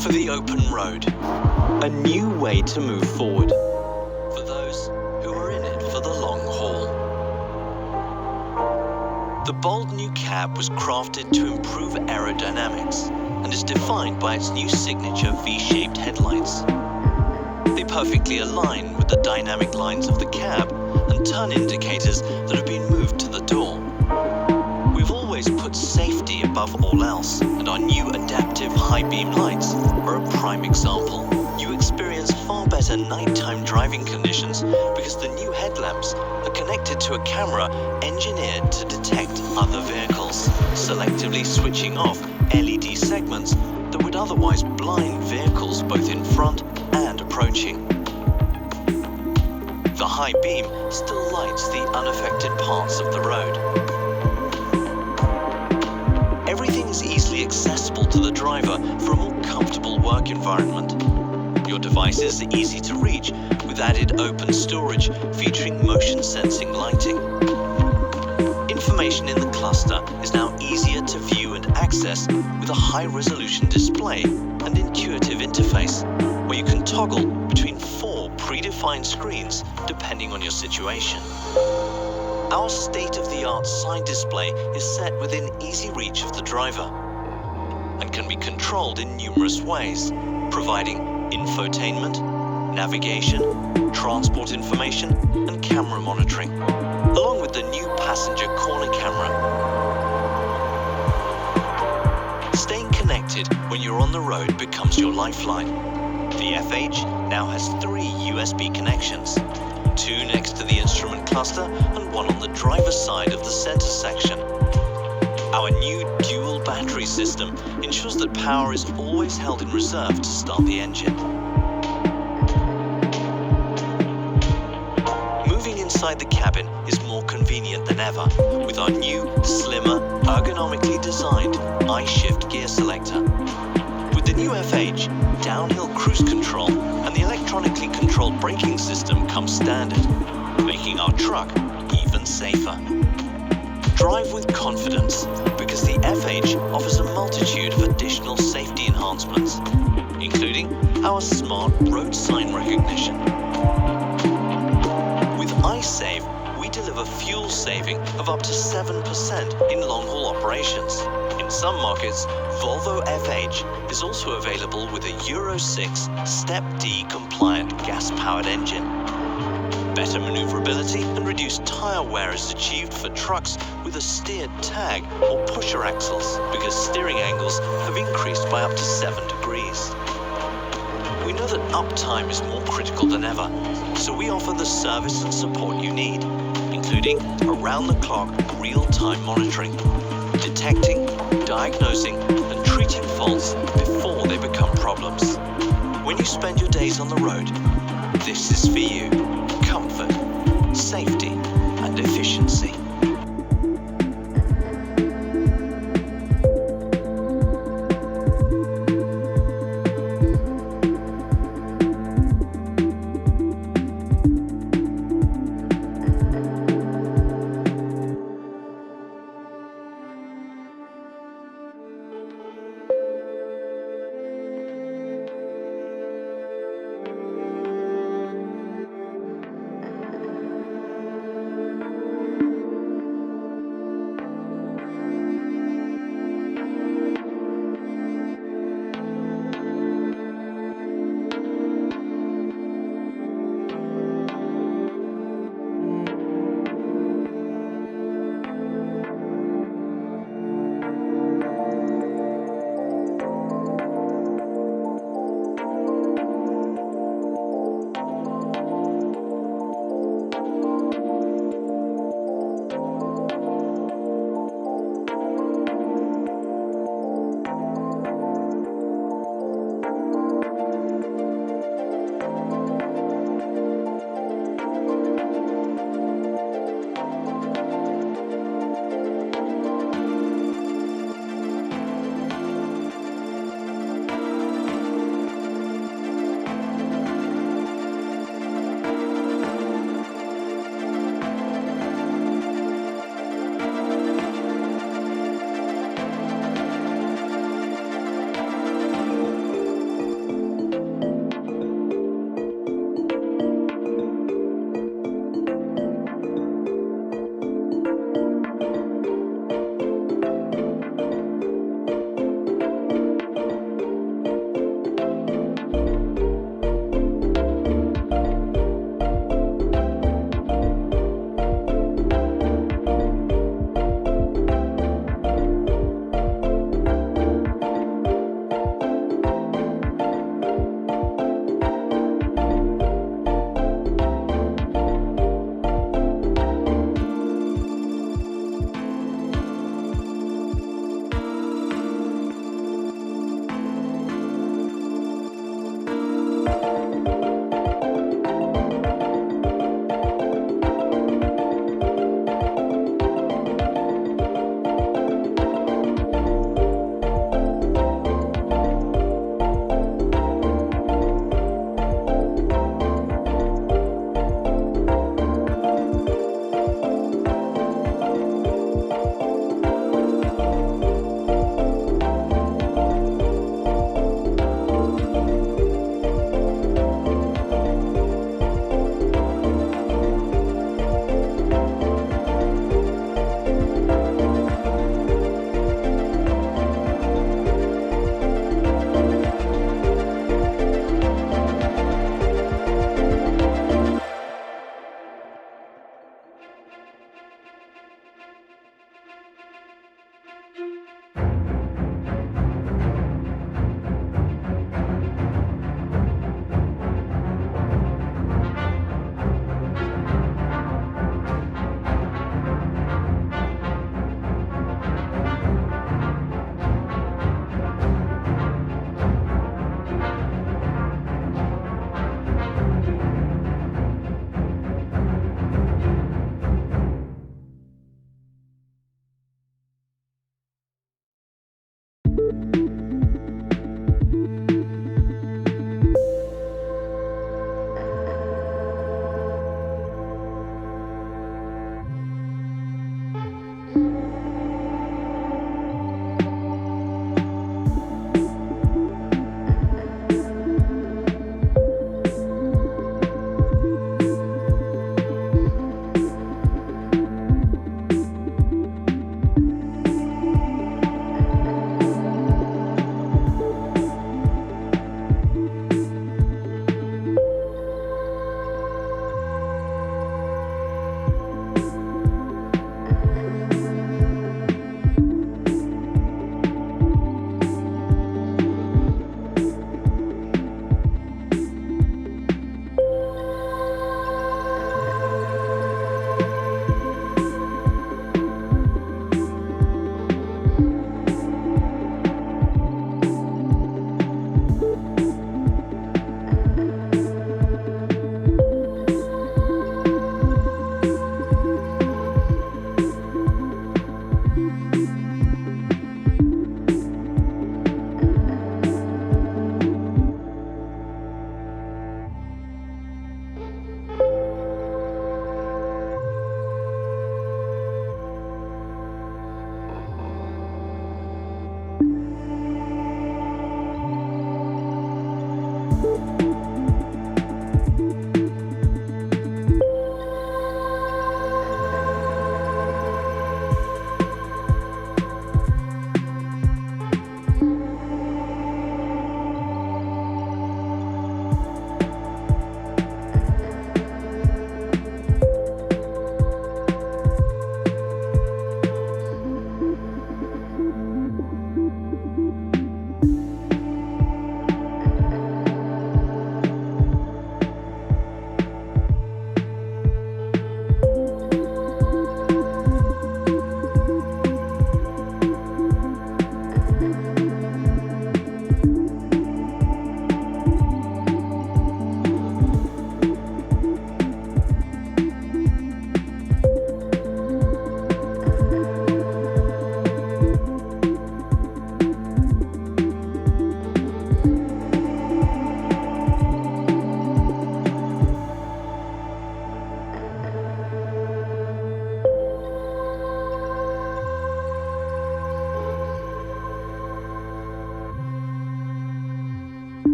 for the open road. A new way to move forward for those who are in it for the long haul. The bold new cab was crafted to improve aerodynamics and is defined by its new signature V-shaped headlights. They perfectly align with the dynamic lines of the cab and turn indicators that have been moved to the door. We've always put safety above all else, and our new adaptive high beam lights are a prime example. You experience far better nighttime driving conditions because the new headlamps are connected to a camera engineered to detect other vehicles, selectively switching off LED segments that would otherwise blind vehicles both in front and approaching. The high beam still lights the unaffected parts of the road. Everything is easily accessible to the driver for a more comfortable work environment. Your devices are easy to reach with added open storage featuring motion sensing lighting. Information in the cluster is now easier to view and access with a high-resolution display and intuitive interface, where you can toggle between 4 predefined screens depending on your situation. Our state-of-the-art side display is set within easy reach of the driver and can be controlled in numerous ways, providing infotainment, navigation, transport information, and camera monitoring, along with the new passenger corner camera. Staying connected when you're on the road becomes your lifeline. The FH now has 3 USB connections, 2 next to the instrument cluster and 1 on the driver's side of the center section. Our new dual battery system ensures that power is always held in reserve to start the engine. Moving inside the cabin is more convenient than ever with our new, slimmer, ergonomically designed I-Shift gear selector. With the new FH, downhill cruise control and the electronically controlled braking system come standard, making our truck even safer. Drive with confidence because the FH offers a multitude of additional safety enhancements, including our smart road sign recognition. With iSave, we deliver fuel saving of up to 7% in long-haul operations. In some markets, Volvo FH is also available with a Euro 6 Step D compliant gas-powered engine. Better maneuverability and reduced tire wear is achieved for trucks with a steered tag or pusher axles because steering angles have increased by up to 7 degrees. We know that uptime is more critical than ever, so we offer the service and support you need, including around-the-clock real-time monitoring, detecting, diagnosing, and treating faults before they become problems. When you spend your days on the road, this is for you. Comfort, safety, and efficiency.